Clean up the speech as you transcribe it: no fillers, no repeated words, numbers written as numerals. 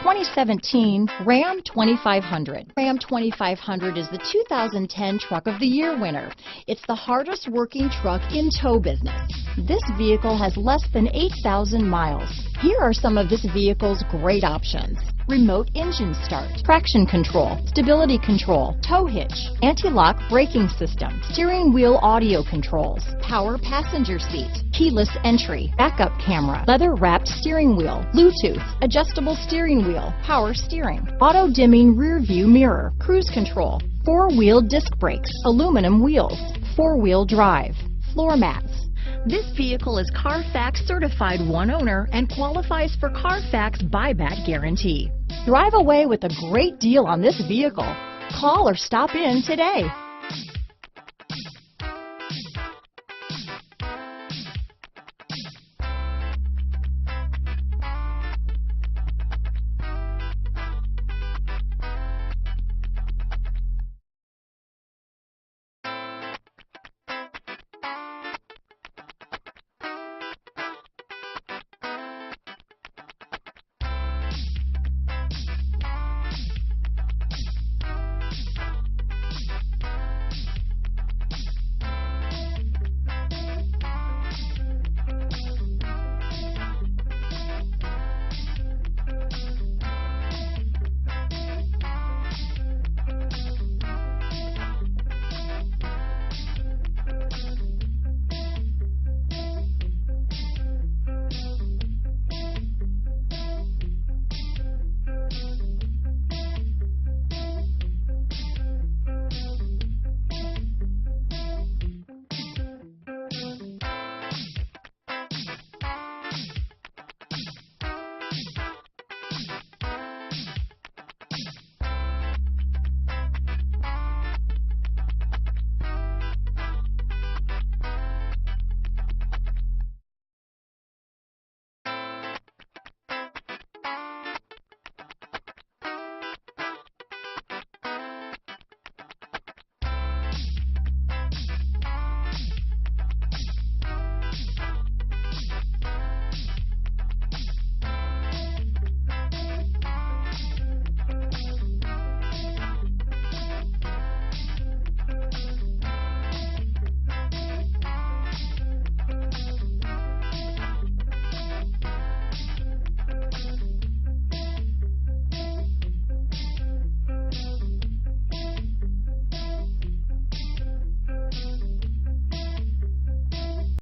2017 Ram 2500. Ram 2500 is the 2010 Truck of the Year winner. It's the hardest working truck in tow business. This vehicle has less than 8,000 miles. Here are some of this vehicle's great options: remote engine start, traction control, stability control, tow hitch, anti-lock braking system, steering wheel audio controls, power passenger seat, keyless entry, backup camera, leather-wrapped steering wheel, Bluetooth, adjustable steering wheel, power steering, auto-dimming rear view mirror, cruise control, four-wheel disc brakes, aluminum wheels, four-wheel drive, floor mats. This vehicle is Carfax certified one owner and qualifies for Carfax buyback guarantee. Drive away with a great deal on this vehicle. Call or stop in today.